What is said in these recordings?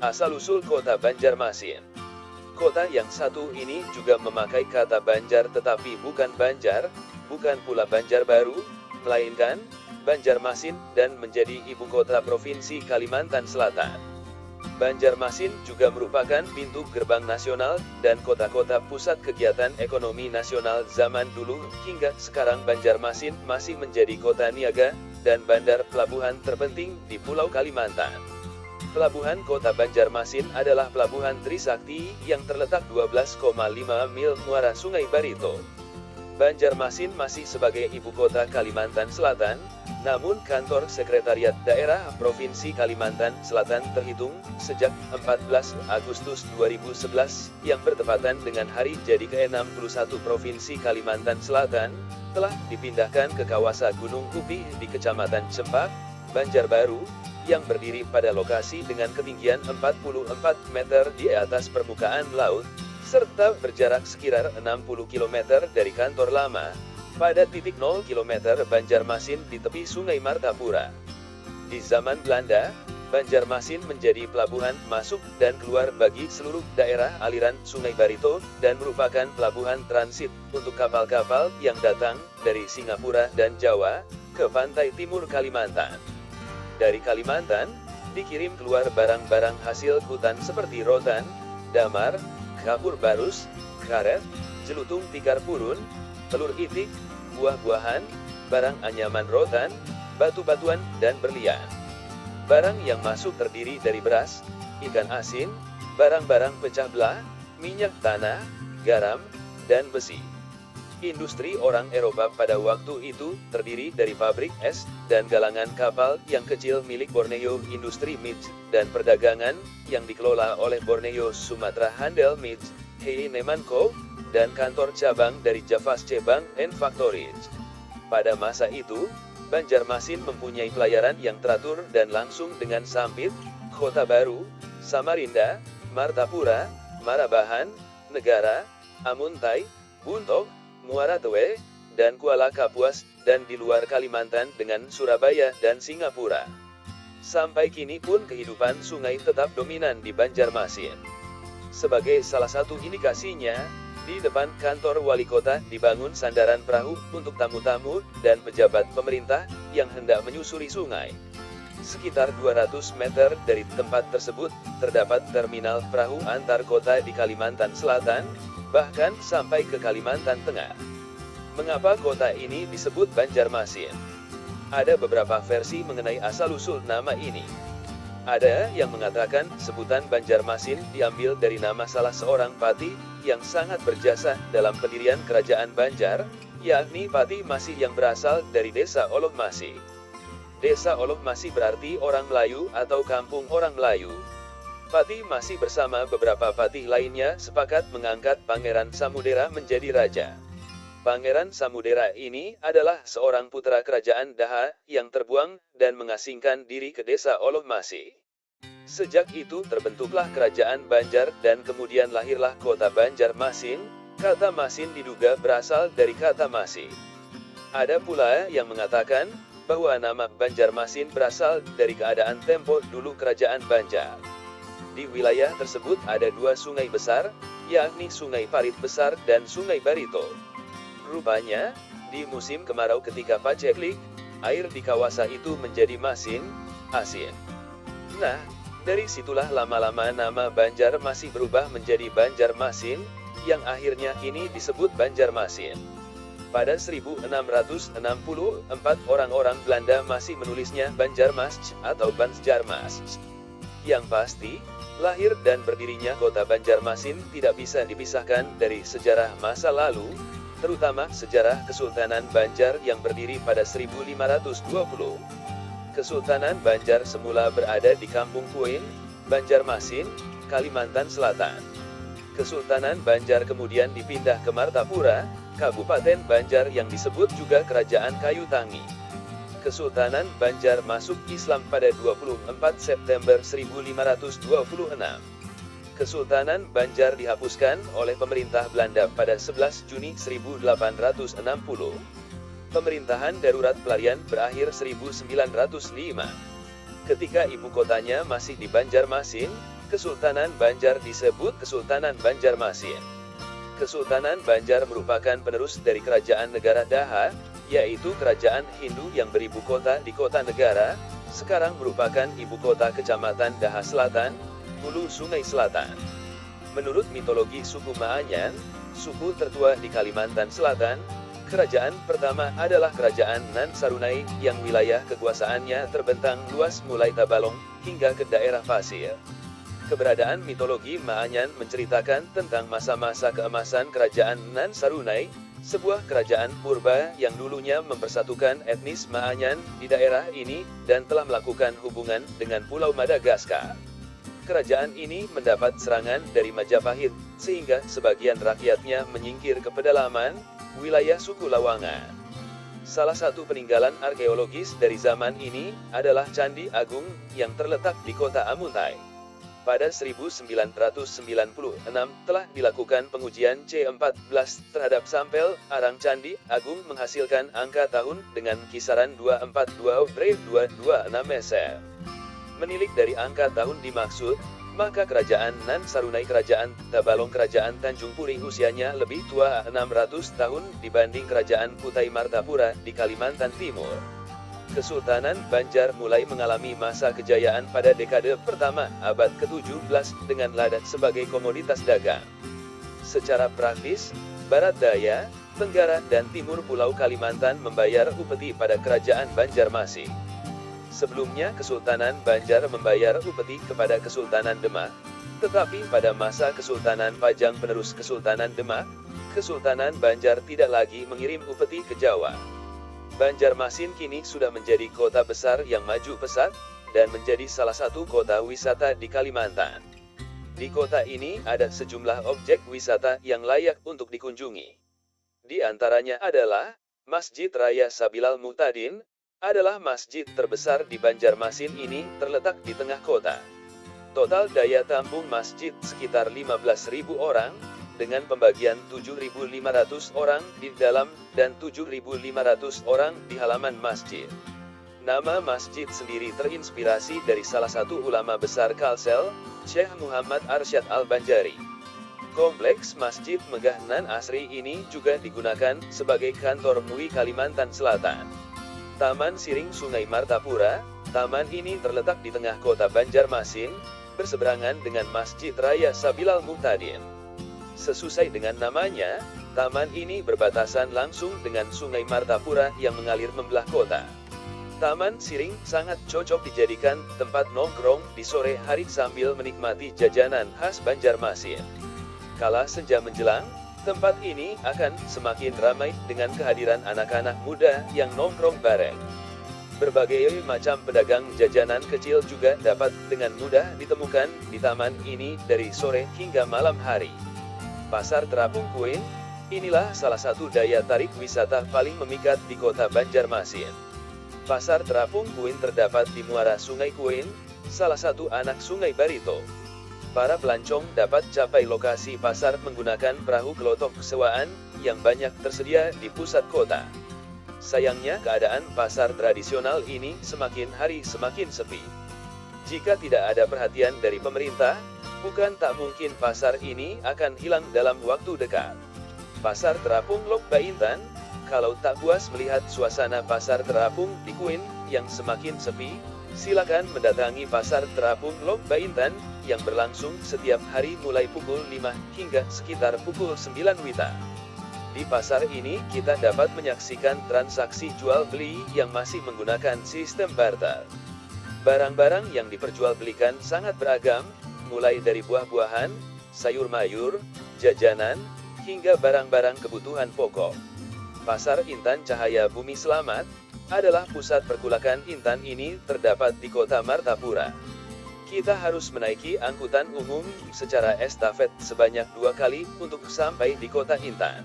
Asal-usul kota Banjarmasin. Kota yang satu ini juga memakai kata Banjar tetapi bukan Banjar, bukan pula Banjarbaru, melainkan Banjarmasin dan menjadi ibu kota Provinsi Kalimantan Selatan. Banjarmasin juga merupakan pintu gerbang nasional dan kota-kota pusat kegiatan ekonomi nasional zaman dulu hingga sekarang. Banjarmasin masih menjadi kota niaga dan bandar pelabuhan terpenting di Pulau Kalimantan. Pelabuhan kota Banjarmasin adalah Pelabuhan Trisakti yang terletak 12,5 mil muara Sungai Barito. Banjarmasin masih sebagai ibu kota Kalimantan Selatan, namun kantor sekretariat daerah Provinsi Kalimantan Selatan terhitung sejak 14 Agustus 2011 yang bertepatan dengan hari jadi ke-61 Provinsi Kalimantan Selatan, telah dipindahkan ke kawasan Gunung Upi di Kecamatan Cempak, Banjarbaru, yang berdiri pada lokasi dengan ketinggian 44 meter di atas permukaan laut, serta berjarak sekitar 60 km dari kantor lama, pada titik 0 km Banjarmasin di tepi Sungai Martapura. Di zaman Belanda, Banjarmasin menjadi pelabuhan masuk dan keluar bagi seluruh daerah aliran Sungai Barito, dan merupakan pelabuhan transit untuk kapal-kapal yang datang dari Singapura dan Jawa, ke pantai timur Kalimantan. Dari Kalimantan, dikirim keluar barang-barang hasil hutan seperti rotan, damar, kapur barus, karet, jelutung tikar purun, telur itik, buah-buahan, barang anyaman rotan, batu-batuan, dan berlian. Barang yang masuk terdiri dari beras, ikan asin, barang-barang pecah belah, minyak tanah, garam, dan besi. Industri orang Eropa pada waktu itu terdiri dari pabrik es dan galangan kapal yang kecil milik Borneo Industri Mids dan perdagangan yang dikelola oleh Borneo Sumatra Handel Mids, Heineman Co, dan kantor cabang dari Javas Bank and Factories. Pada masa itu, Banjarmasin mempunyai pelayaran yang teratur dan langsung dengan Sampit, Kota Baru, Samarinda, Martapura, Marabahan, Negara, Amuntai, Buntok, Muara Tewe, dan Kuala Kapuas, dan di luar Kalimantan dengan Surabaya dan Singapura. Sampai kini pun kehidupan sungai tetap dominan di Banjarmasin. Sebagai salah satu indikasinya, di depan kantor wali kota dibangun sandaran perahu untuk tamu-tamu dan pejabat pemerintah yang hendak menyusuri sungai. Sekitar 200 meter dari tempat tersebut, terdapat terminal perahu antar kota di Kalimantan Selatan, bahkan sampai ke Kalimantan Tengah. Mengapa kota ini disebut Banjarmasin? Ada beberapa versi mengenai asal-usul nama ini. Ada yang mengatakan sebutan Banjarmasin diambil dari nama salah seorang pati yang sangat berjasa dalam pendirian kerajaan Banjar, yakni Pati Masih yang berasal dari desa Olok Masih. Desa Olok Masih berarti orang Melayu atau kampung orang Melayu. Pati Masih bersama beberapa patih lainnya sepakat mengangkat Pangeran Samudera menjadi raja. Pangeran Samudera ini adalah seorang putra kerajaan Daha yang terbuang dan mengasingkan diri ke desa Olok Masih. Sejak itu terbentuklah kerajaan Banjar dan kemudian lahirlah kota Banjarmasin. Kata Masin diduga berasal dari kata Masih. Ada pula yang mengatakan bahwa nama Banjarmasin berasal dari keadaan tempo dulu kerajaan Banjar. Di wilayah tersebut ada dua sungai besar, yakni Sungai Parit Besar dan Sungai Barito. Rupanya, di musim kemarau ketika paceklik, air di kawasan itu menjadi masin, asin. Nah, dari situlah lama-lama nama Banjar masih berubah menjadi Banjarmasin, yang akhirnya kini disebut Banjarmasin. Pada 1664 orang-orang Belanda masih menulisnya Banjarmas atau Banjarmas. Yang pasti, lahir dan berdirinya kota Banjarmasin tidak bisa dipisahkan dari sejarah masa lalu, terutama sejarah Kesultanan Banjar yang berdiri pada 1520. Kesultanan Banjar semula berada di Kampung Kuin, Banjarmasin, Kalimantan Selatan. Kesultanan Banjar kemudian dipindah ke Martapura, Kabupaten Banjar yang disebut juga Kerajaan Kayu Tangi. Kesultanan Banjar masuk Islam pada 24 September 1526. Kesultanan Banjar dihapuskan oleh pemerintah Belanda pada 11 Juni 1860. Pemerintahan darurat pelarian berakhir 1905. Ketika ibu kotanya masih di Banjarmasin, Kesultanan Banjar disebut Kesultanan Banjarmasin. Kesultanan Banjar merupakan penerus dari kerajaan negara Daha, yaitu kerajaan Hindu yang beribu kota di kota negara, sekarang merupakan ibu kota kecamatan Daha Selatan, hulu Sungai Selatan. Menurut mitologi suku Maanyan, suku tertua di Kalimantan Selatan, kerajaan pertama adalah kerajaan Nan Sarunai yang wilayah kekuasaannya terbentang luas mulai Tabalong hingga ke daerah Pasir. Keberadaan mitologi Maanyan menceritakan tentang masa-masa keemasan kerajaan Nan Sarunai, sebuah kerajaan purba yang dulunya mempersatukan etnis Maanyan di daerah ini dan telah melakukan hubungan dengan Pulau Madagaskar. Kerajaan ini mendapat serangan dari Majapahit, sehingga sebagian rakyatnya menyingkir ke pedalaman, wilayah suku Lawangan. Salah satu peninggalan arkeologis dari zaman ini adalah Candi Agung yang terletak di kota Amuntai. Pada 1996 telah dilakukan pengujian C14 terhadap sampel arang Candi Agung menghasilkan angka tahun dengan kisaran 242-226 SR. Menilik dari angka tahun dimaksud, maka kerajaan Nan Sarunai Kerajaan Tabalong Kerajaan Tanjung Puri usianya lebih tua 600 tahun dibanding kerajaan Kutai Martapura di Kalimantan Timur. Kesultanan Banjar mulai mengalami masa kejayaan pada dekade pertama abad ke-17 dengan lada sebagai komoditas dagang. Secara praktis, Barat Daya, Tenggara dan Timur Pulau Kalimantan membayar upeti pada kerajaan Banjarmasin. Sebelumnya Kesultanan Banjar membayar upeti kepada Kesultanan Demak, tetapi pada masa Kesultanan Pajang penerus Kesultanan Demak, Kesultanan Banjar tidak lagi mengirim upeti ke Jawa. Banjarmasin kini sudah menjadi kota besar yang maju pesat, dan menjadi salah satu kota wisata di Kalimantan. Di kota ini ada sejumlah objek wisata yang layak untuk dikunjungi. Di antaranya adalah, Masjid Raya Sabilal Muhtadin, adalah masjid terbesar di Banjarmasin ini terletak di tengah kota. Total daya tampung masjid sekitar 15.000 orang, dengan pembagian 7.500 orang di dalam dan 7.500 orang di halaman masjid. Nama masjid sendiri terinspirasi dari salah satu ulama besar Kalsel, Syekh Muhammad Arsyad Al-Banjari. Kompleks Masjid Megah Nan Asri ini juga digunakan sebagai kantor MUI Kalimantan Selatan. Taman Siring Sungai Martapura, taman ini terletak di tengah kota Banjarmasin, berseberangan dengan Masjid Raya Sabilal Muhtadin. Sesuai dengan namanya, taman ini berbatasan langsung dengan Sungai Martapura yang mengalir membelah kota. Taman Siring sangat cocok dijadikan tempat nongkrong di sore hari sambil menikmati jajanan khas Banjarmasin. Kala senja menjelang, tempat ini akan semakin ramai dengan kehadiran anak-anak muda yang nongkrong bareng. Berbagai macam pedagang jajanan kecil juga dapat dengan mudah ditemukan di taman ini dari sore hingga malam hari. Pasar Terapung Kuin, inilah salah satu daya tarik wisata paling memikat di kota Banjarmasin. Pasar Terapung Kuin terdapat di muara Sungai Kuin, salah satu anak Sungai Barito. Para pelancong dapat capai lokasi pasar menggunakan perahu kelotok sewaan, yang banyak tersedia di pusat kota. Sayangnya keadaan pasar tradisional ini semakin hari semakin sepi. Jika tidak ada perhatian dari pemerintah, bukan tak mungkin pasar ini akan hilang dalam waktu dekat. Pasar Terapung Lok Baintan, kalau tak puas melihat suasana pasar terapung di Kuin yang semakin sepi, silakan mendatangi pasar Terapung Lok Baintan yang berlangsung setiap hari mulai pukul 5 hingga sekitar pukul 9 WITA. Di pasar ini kita dapat menyaksikan transaksi jual beli yang masih menggunakan sistem barter. Barang-barang yang diperjualbelikan sangat beragam, mulai dari buah-buahan, sayur mayur, jajanan, hingga barang-barang kebutuhan pokok. Pasar Intan Cahaya Bumi Selamat adalah pusat perkulakan intan ini terdapat di kota Martapura. Kita harus menaiki angkutan umum secara estafet sebanyak 2 kali untuk sampai di kota Intan.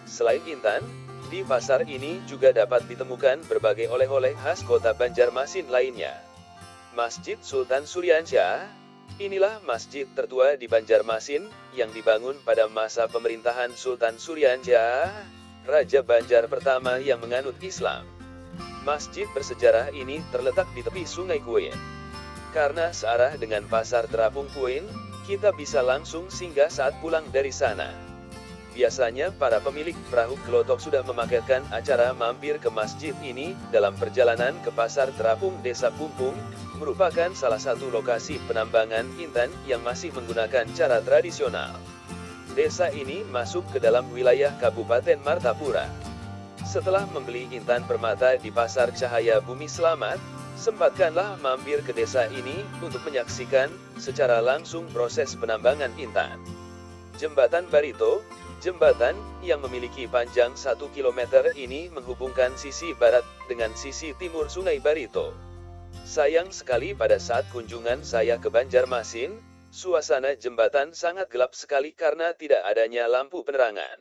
Selain intan, di pasar ini juga dapat ditemukan berbagai oleh-oleh khas kota Banjarmasin lainnya. Masjid Sultan Suryansyah, inilah masjid tertua di Banjarmasin, yang dibangun pada masa pemerintahan Sultan Suryansyah, Raja Banjar pertama yang menganut Islam. Masjid bersejarah ini terletak di tepi Sungai Kuin. Karena searah dengan Pasar Terapung Puin, kita bisa langsung singgah saat pulang dari sana. Biasanya para pemilik perahu kelotok sudah memaketkan acara mampir ke masjid ini. Dalam perjalanan ke Pasar Terapung Desa Pumpung, merupakan salah satu lokasi penambangan intan yang masih menggunakan cara tradisional. Desa ini masuk ke dalam wilayah Kabupaten Martapura. Setelah membeli intan permata di Pasar Cahaya Bumi Selamat, sempatkanlah mampir ke desa ini untuk menyaksikan secara langsung proses penambangan intan. Jembatan Barito, jembatan yang memiliki panjang 1 km ini menghubungkan sisi barat dengan sisi timur Sungai Barito. Sayang sekali pada saat kunjungan saya ke Banjarmasin, suasana jembatan sangat gelap sekali karena tidak adanya lampu penerangan.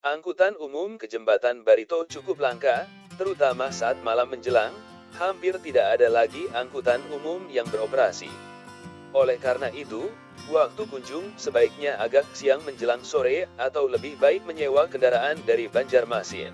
Angkutan umum ke jembatan Barito cukup langka, terutama saat malam menjelang, hampir tidak ada lagi angkutan umum yang beroperasi. Oleh karena itu, waktu kunjung sebaiknya agak siang menjelang sore atau lebih baik menyewa kendaraan dari Banjarmasin.